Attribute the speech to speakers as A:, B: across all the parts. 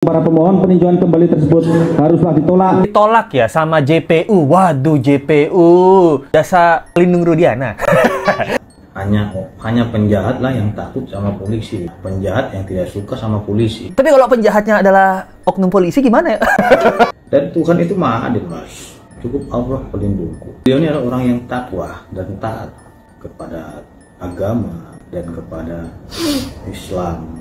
A: Para pemohon peninjauan kembali tersebut haruslah ditolak.
B: Ditolak ya sama JPU. Waduh, JPU. Jasa Pelindung Rudiana.
C: hanya penjahat lah yang takut sama polisi. Penjahat yang tidak suka sama polisi.
B: Tapi kalau penjahatnya adalah oknum polisi gimana ya?
C: Dan Tuhan itu maha adil, Mas. Cukup Allah pelindungku. Dia ini adalah orang yang takwa dan taat kepada agama dan kepada Islam.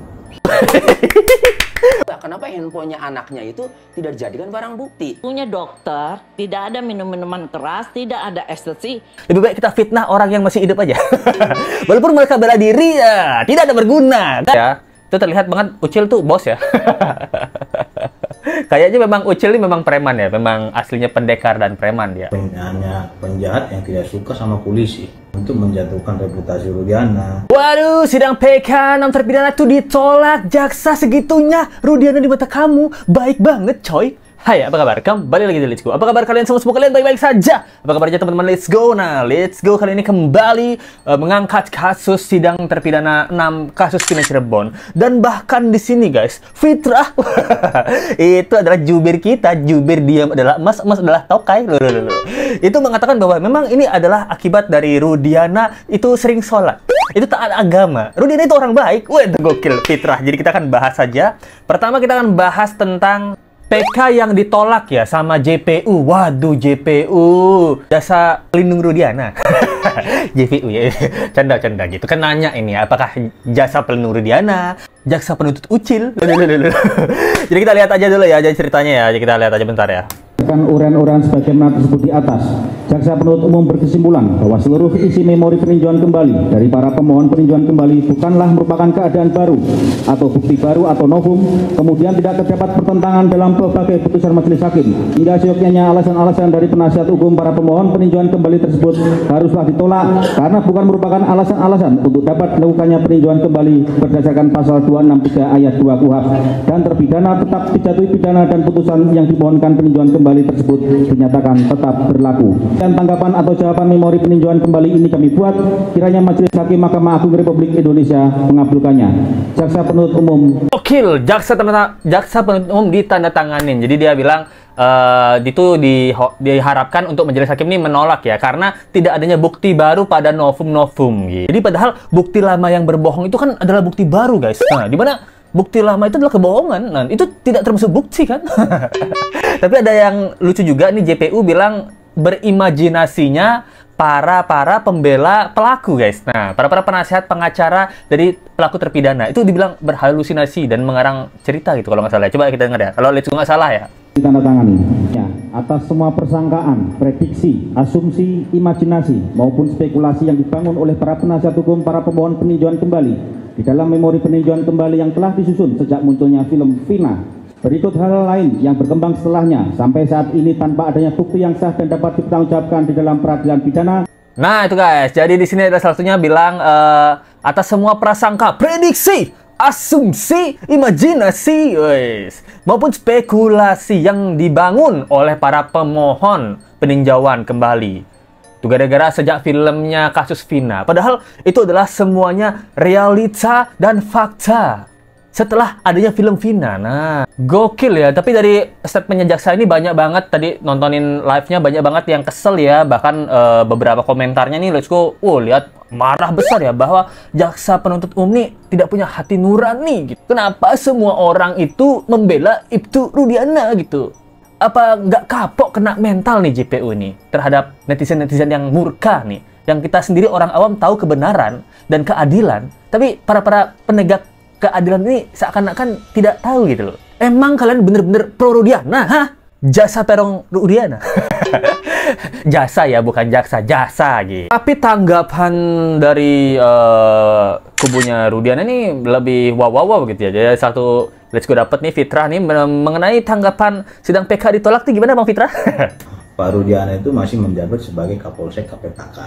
D: Kenapa handphonenya anaknya itu tidak dijadikan barang bukti?
E: Punya dokter, tidak ada minum-minuman keras, tidak ada ekstasi.
B: Lebih baik kita fitnah orang yang masih hidup aja. Walaupun mereka bela diri, ya, tidak ada berguna. Ya, itu terlihat banget Ucil tuh bos ya. Kayaknya memang Ucil ini memang preman ya, memang aslinya pendekar dan preman dia.
C: Hanya penjahat yang tidak suka sama polisi untuk menjatuhkan reputasi Rudiana.
B: Waduh, sidang PK 6 terpidana tuh ditolak. Jaksa segitunya Rudiana di mata kamu baik banget, coy. Hai, apa kabar? Kembali lagi di Let's Go. Apa kabar kalian semua? Semoga kalian baik-baik saja. Apa kabarnya teman-teman Let's Go? Nah, Let's Go kali ini kembali mengangkat kasus sidang terpidana 6 kasus Vina Cirebon. Dan bahkan di sini guys, Fitrah itu adalah jubir kita. Jubir diam adalah emas adalah tokai. Itu mengatakan bahwa memang ini adalah akibat dari Rudiana itu sering sholat. Itu taat agama. Rudiana itu orang baik. Wah, itu gokil Fitrah. Jadi kita akan bahas saja. Pertama kita akan bahas tentang PK yang ditolak ya sama JPU. Waduh, JPU. Jasa Pelindung Rudiana. JPU ya. Canda-canda gitu. Kan nanya ini ya, apakah Jasa Pelindung Rudiana, jaksa penuntut Ucil? Jadi kita lihat aja dulu ya aja ceritanya ya. Jadi kita lihat aja bentar ya.
A: Urean-urean sebagaimana tersebut di atas, jaksa penuntut umum berkesimpulan bahwa seluruh isi memori peninjauan kembali dari para pemohon peninjauan kembali bukanlah merupakan keadaan baru atau bukti baru atau novum, kemudian tidak terdapat pertentangan dalam berbagai putusan majelis hakim. Hingga seyogyanya alasan-alasan dari penasihat hukum para pemohon peninjauan kembali tersebut haruslah ditolak karena bukan merupakan alasan-alasan untuk dapat dilakukannya peninjauan kembali berdasarkan pasal 263 ayat 2 KUHP, dan terpidana tetap dijatuhi pidana dan putusan yang dimohonkan peninjauan kembali tersebut dinyatakan tetap berlaku. Dan tanggapan atau jawaban memori peninjauan kembali ini kami buat kiranya Majelis Hakim Mahkamah Agung Republik Indonesia mengabulkannya. Jaksa penuntut umum.
B: Okil, jaksa penuntut umum ditandatanganin. Jadi dia bilang itu diharapkan untuk Majelis Hakim ini menolak ya karena tidak adanya bukti baru pada novum gitu. Jadi padahal bukti lama yang berbohong itu kan adalah bukti baru guys. Nah, di mana bukti lama itu adalah kebohongan. Nah, itu tidak termasuk bukti kan? Tapi ada yang lucu juga nih, JPU bilang berimajinasinya para pembela pelaku guys. Nah, para penasihat pengacara dari pelaku terpidana itu dibilang berhalusinasi dan mengarang cerita gitu kalau nggak salah. Coba kita dengar ya. Kalau Let's Go nggak salah ya.
A: Ditandatangani ya, atas semua persangkaan, prediksi, asumsi, imajinasi maupun spekulasi yang dibangun oleh para penasihat hukum para pemohon peninjauan kembali di dalam memori peninjauan kembali yang telah disusun sejak munculnya film Vina. Berikut hal lain yang berkembang setelahnya sampai saat ini tanpa adanya bukti yang sah dan dapat dipertanggungjawabkan di dalam peradilan pidana. Nah itu guys, jadi di sini ada salah satunya bilang atas semua prasangka, prediksi, asumsi, imajinasi, maupun spekulasi yang dibangun oleh para pemohon peninjauan kembali. Itu gara-gara sejak filmnya kasus Vina. Padahal itu adalah semuanya realita dan fakta setelah adanya film Vina. Nah, gokil ya. Tapi dari statementnya jaksa ini banyak banget, tadi nontonin live-nya banyak banget yang kesel ya. Bahkan beberapa komentarnya nih, Let's Go, lihat marah besar ya bahwa jaksa penuntut umum nih tidak punya hati nurani gitu. Kenapa semua orang itu membela Ibtu Rudiana gitu? Apa nggak kapok kena mental nih JPU nih terhadap netizen-netizen yang murka nih, yang kita sendiri orang awam tahu kebenaran dan keadilan, tapi para penegak keadilan ini seakan-akan tidak tahu gitu loh. Emang kalian bener-bener pro Rudiana, hah? Jasa perong Rudiana. Jasa ya, bukan jaksa, jasa gitu. Tapi tanggapan dari kubunya Rudiana ini lebih wow gitu ya. Jadi satu Let's Go dapet nih Fitrah nih mengenai tanggapan sidang PK ditolak nih, gimana Bang Fitrah?
C: Pak Rudiana itu masih menjabat sebagai Kapolsek KPK.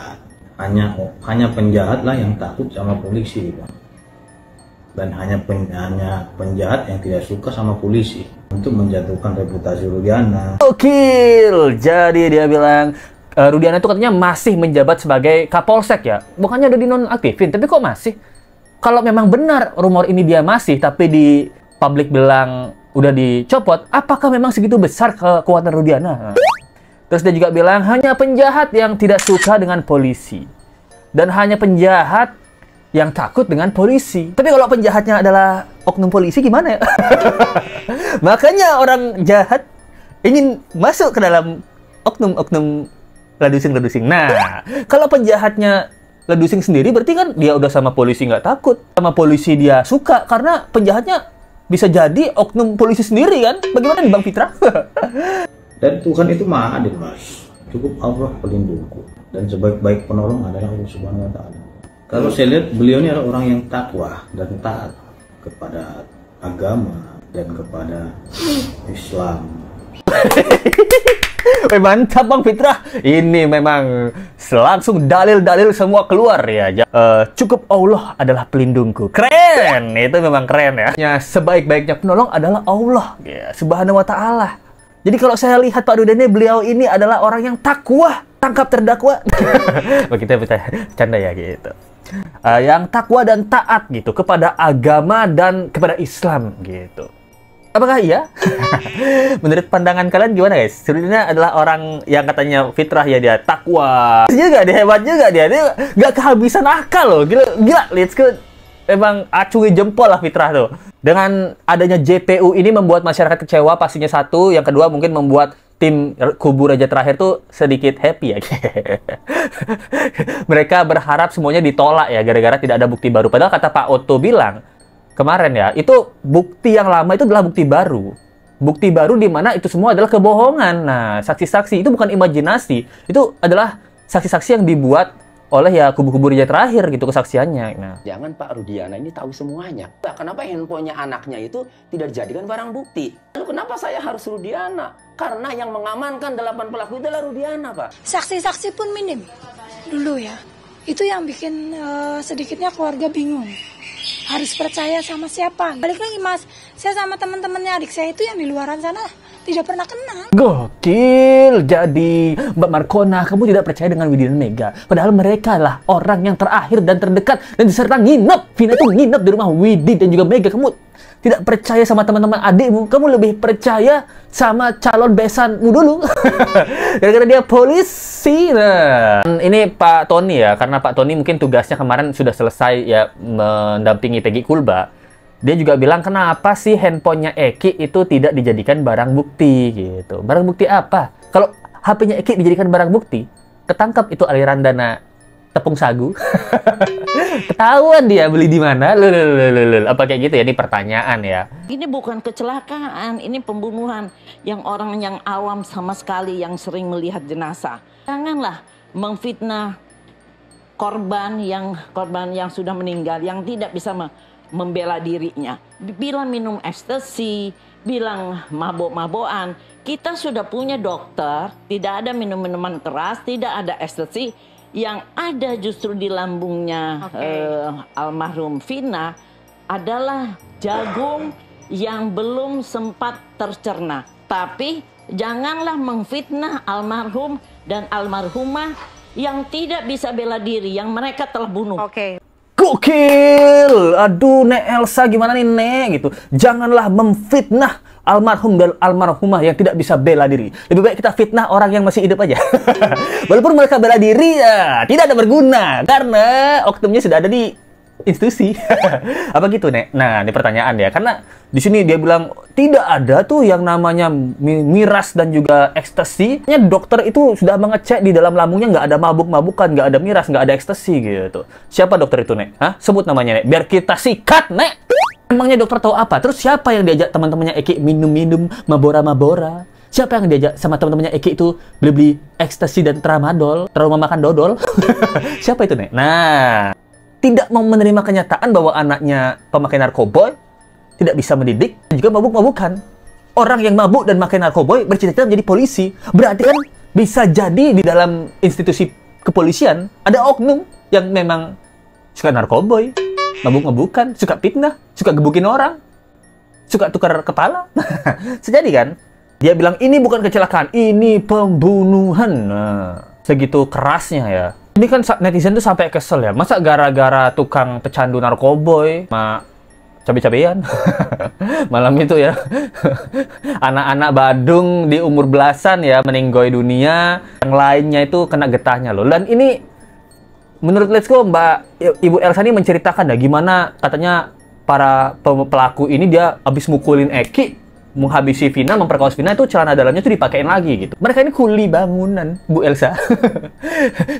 C: Hanya penjahat lah yang takut sama polisi gitu. Dan hanya penjahat yang tidak suka sama polisi untuk menjatuhkan reputasi Rudiana.
B: Okil, jadi dia bilang Rudiana itu katanya masih menjabat sebagai Kapolsek ya, bukannya udah dinonaktifin, tapi kok masih? Kalau memang benar rumor ini dia masih, tapi di publik bilang udah dicopot, apakah memang segitu besar kekuatan Rudiana? Terus dia juga bilang, hanya penjahat yang tidak suka dengan polisi. Dan hanya penjahat yang takut dengan polisi. Tapi kalau penjahatnya adalah oknum polisi gimana ya? Makanya orang jahat ingin masuk ke dalam oknum-oknum ladusing-ladusing. Nah, kalau penjahatnya ladusing sendiri, berarti kan dia udah sama polisi nggak takut. Sama polisi dia suka, karena penjahatnya bisa jadi oknum polisi sendiri kan? Bagaimana nih Bang Fitra?
C: Dan Tuhan itu maha adil, Mas. Cukup Allah pelindungku. Dan sebaik-baik penolong adalah Allah Subhanahu wa Ta'ala. Kalau saya lihat, beliau ini adalah orang yang takwa dan taat kepada agama dan kepada Islam.
B: Mantap Bang Fitra. Ini memang langsung dalil-dalil semua keluar ya. Cukup Allah adalah pelindungku. Keren. Itu memang keren ya. Sebaik-baiknya penolong adalah Allah ya, Subhanahu wa Ta'ala. Jadi kalau saya lihat Pak Rudiana, beliau ini adalah orang yang takwa, tangkap terdakwa. Kita bercanda ya gitu. Yang takwa dan taat gitu kepada agama dan kepada Islam gitu. Apakah iya? Menurut pandangan kalian gimana guys? Rudiana adalah orang yang katanya fitrah ya, dia takwa juga, dia hebat juga, dia nggak kehabisan akal loh. Gila, let's go. Emang acungi jempol lah fitrah tuh. Dengan adanya JPU ini membuat masyarakat kecewa pastinya satu, yang kedua mungkin membuat tim Kubu Raja Terakhir tuh sedikit happy ya. Mereka berharap semuanya ditolak ya, gara-gara tidak ada bukti baru. Padahal kata Pak Otto bilang kemarin ya, itu bukti yang lama itu adalah bukti baru. Bukti baru di mana itu semua adalah kebohongan. Nah, saksi-saksi itu bukan imajinasi. Itu adalah saksi-saksi yang dibuat oleh ya kubu-kubu Raja Terakhir gitu kesaksiannya. Nah,
D: Jangan Pak Rudiana ini tahu semuanya. Kenapa handphonenya anaknya itu tidak dijadikan barang bukti? Lalu kenapa saya harus Rudiana? Karena yang mengamankan 8 pelaku itu adalah Rudiana, Pak.
F: Saksi-saksi pun minim dulu ya. Itu yang bikin sedikitnya keluarga bingung. Harus percaya sama siapa? Balik lagi Mas, saya sama teman-temannya adik saya itu yang di luaran sana tidak pernah kenal.
B: gokil. Jadi Mbak Markona, kamu tidak percaya dengan Widya dan Mega, padahal mereka lah orang yang terakhir dan terdekat dan diserta nginep. Vina itu nginep di rumah Widya dan juga Mega. Kamu tidak percaya sama teman-teman adikmu, kamu lebih percaya sama calon besanmu dulu. Gara-gara dia polisi. Nah, ini Pak Tony ya, karena Pak Tony mungkin tugasnya kemarin sudah selesai ya, mendampingi Peggy Kulba. Dia juga bilang, kenapa sih handphonenya Eki itu tidak dijadikan barang bukti gitu. Barang bukti apa? Kalau HP-nya Eki dijadikan barang bukti, ketangkap itu aliran dana tepung sagu. Ketahuan dia beli di mana. Apa kayak gitu ya? Ini pertanyaan ya.
E: Ini bukan kecelakaan, ini pembunuhan yang orang yang awam sama sekali yang sering melihat jenazah. Janganlah memfitnah korban yang sudah meninggal, yang tidak bisa membela dirinya. Bilang minum ekstasi, bilang mabok-mabokan. Kita sudah punya dokter, tidak ada minum minuman keras, tidak ada ekstasi. Yang ada justru di lambungnya almarhum Vina adalah jagung yang belum sempat tercerna. Tapi janganlah memfitnah almarhum dan almarhumah yang tidak bisa bela diri, yang mereka telah bunuh.
B: Gokil! Aduh, Nek Elsa gimana nih, Nek? Gitu. Janganlah memfitnah almarhum dan almarhumah yang tidak bisa bela diri. Lebih baik kita fitnah orang yang masih hidup aja. Walaupun mereka bela diri, ya, tidak ada berguna. Karena oknumnya sudah ada di institusi. Apa gitu, Nek? Nah, ini pertanyaan ya. Karena di sini dia bilang tidak ada tuh yang namanya miras dan juga ekstasi. Dokter itu sudah mengecek di dalam lambungnya nggak ada mabuk-mabukan, nggak ada miras, nggak ada ekstasi gitu. Siapa dokter itu, Nek? Hah? Sebut namanya, Nek. Biar kita sikat, Nek. Emangnya dokter tahu apa? Terus siapa yang diajak teman-temannya Eki minum-minum mabora-mabora? Siapa yang diajak sama teman-temannya Eki itu beli-beli ekstasi dan tramadol, trauma makan dodol? Siapa itu, Nek? Nah, tidak mau menerima kenyataan bahwa anaknya pemakai narkoba, tidak bisa mendidik, dan juga mabuk-mabukan. Orang yang mabuk dan makai narkoba bercita-cita menjadi polisi. Berarti kan bisa jadi di dalam institusi kepolisian ada oknum yang memang suka narkoba, mabuk-mabukan, suka fitnah, suka gebukin orang, suka tukar kepala. Sejadi kan? Dia bilang ini bukan kecelakaan, ini pembunuhan. Nah, segitu kerasnya ya. Ini kan netizen tuh sampai kesel ya. Masa gara-gara tukang pecandu narkoboy sama cabe-cabean. Malam itu ya. Anak-anak Badung di umur belasan ya meninggoy dunia, yang lainnya itu kena getahnya loh. Dan ini menurut Let's Go, Ibu Elsa ini menceritakan ya gimana katanya para pelaku ini dia habis mukulin Eki, menghabisi Vina, memperkosa Vina, itu celana dalamnya tuh dipakein lagi gitu. Mereka ini kuli bangunan, Bu Elsa.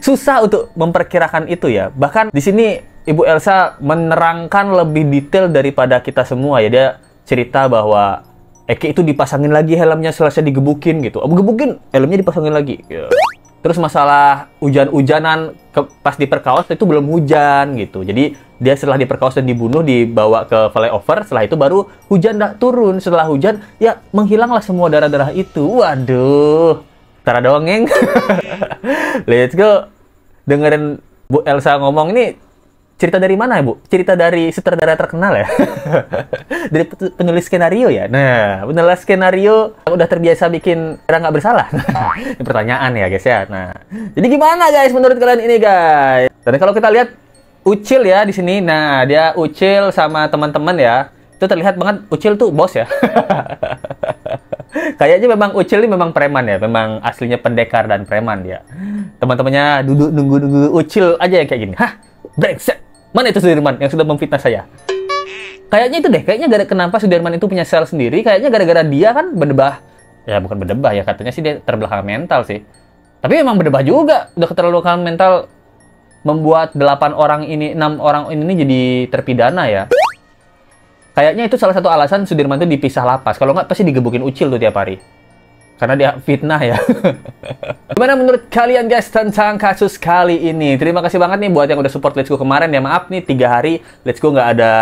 B: Susah untuk memperkirakan itu ya. Bahkan di sini Ibu Elsa menerangkan lebih detail daripada kita semua ya. Dia cerita bahwa Eki itu dipasangin lagi helmnya selesai digebukin gitu. Gebukin, helmnya dipasangin lagi. Ya. Terus masalah hujan-hujanan pas diperkaos itu belum hujan gitu. Jadi dia setelah diperkaos dan dibunuh dibawa ke flyover, setelah itu baru hujan nggak turun. Setelah hujan ya menghilanglah semua darah-darah itu. Waduh, Tara dongeng. Let's Go. Dengerin Bu Elsa ngomong ini cerita dari mana ya, Bu? Cerita dari sutradara terkenal ya? Dari penulis skenario ya? Nah, penulis skenario udah terbiasa bikin orang nggak bersalah. Ini pertanyaan ya, guys ya. Nah, jadi gimana guys menurut kalian ini, guys? Dan kalau kita lihat Ucil ya di sini. Nah, dia Ucil sama teman-teman ya. Itu terlihat banget Ucil tuh bos ya. Kayaknya memang Ucil ini memang preman ya. Memang aslinya pendekar dan preman dia. Teman-temannya duduk nunggu-nunggu Ucil aja yang kayak gini. Hah? Brengsek! Mana itu Sudirman yang sudah memfitnah saya? Kayaknya itu deh. Kayaknya kenapa Sudirman itu punya sel sendiri. Kayaknya gara-gara dia kan berdebah. Ya bukan berdebah ya. Katanya sih dia terbelakang mental sih. Tapi memang berdebah juga. Udah keterlaluan mental. Membuat 8 orang ini, 6 orang ini jadi terpidana ya. Kayaknya itu salah satu alasan Sudirman itu dipisah lapas. Kalau nggak pasti digebukin Ucil tuh tiap hari. Karena dia fitnah ya. Gimana menurut kalian guys tentang kasus kali ini? Terima kasih banget nih buat yang udah support Let's Go kemarin ya. Maaf nih 3 hari Let's Go nggak ada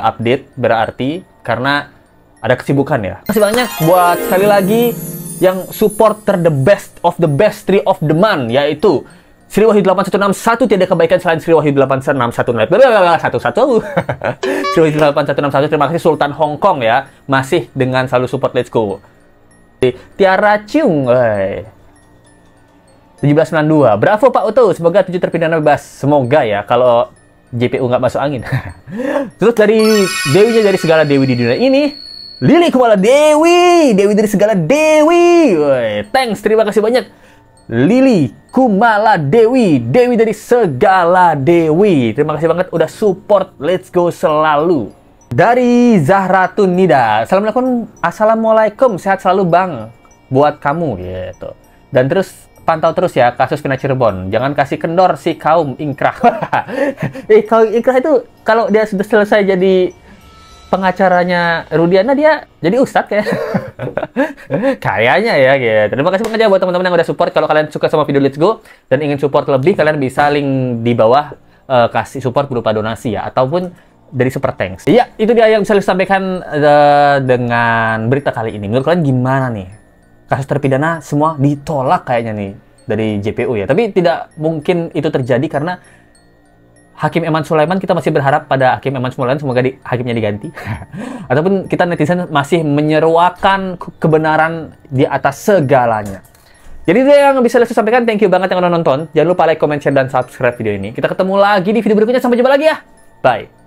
B: update berarti karena ada kesibukan ya. Terima kasih banyak buat sekali lagi yang supporter the best of the best 3 of the month, yaitu Sri Wahyu 8161, tiada kebaikan selain Sri Wahyu 8161. Sri Wahyu 8161, terima kasih Sultan Hong Kong ya, masih dengan selalu support Let's Go. Tiara Ciung, 1792. Bravo Pak Uto, semoga 7 terpidana bebas. Semoga ya, kalau JPU nggak masuk angin. Terus dari Dewinya dari segala Dewi di dunia ini, Lili Kumala Dewi, Dewi dari segala Dewi. Thanks, terima kasih banyak. Lili Kumala Dewi, Dewi dari segala Dewi. Terima kasih banget udah support Let's Go selalu. Dari Zahratun Nida, Assalamualaikum, sehat selalu Bang, buat kamu gitu. Dan terus pantau terus ya kasus Vina Cirebon, jangan kasih kendor si kaum ingkrah. Kaum ingkrah itu kalau dia sudah selesai jadi pengacaranya Rudiana, dia jadi ustadz kayak. Kayaknya ya gitu. Terima kasih banget ya buat teman-teman yang udah support. Kalau kalian suka sama video Let's Go dan ingin support lebih, kalian bisa link di bawah kasih support berupa donasi ya, ataupun dari Super Thanks. Iya, itu dia yang bisa saya sampaikan dengan berita kali ini. Menurut kalian gimana nih? Kasus terpidana semua ditolak kayaknya nih dari JPU ya. Tapi tidak mungkin itu terjadi karena Hakim Eman Sulaiman, kita masih berharap pada Hakim Eman Sulaiman semoga hakimnya diganti. Ataupun kita netizen masih menyeruakan kebenaran di atas segalanya. Jadi itu yang bisa saya sampaikan. Thank you banget yang udah nonton. Jangan lupa like, comment, share, dan subscribe video ini. Kita ketemu lagi di video berikutnya. Sampai jumpa lagi ya. Bye.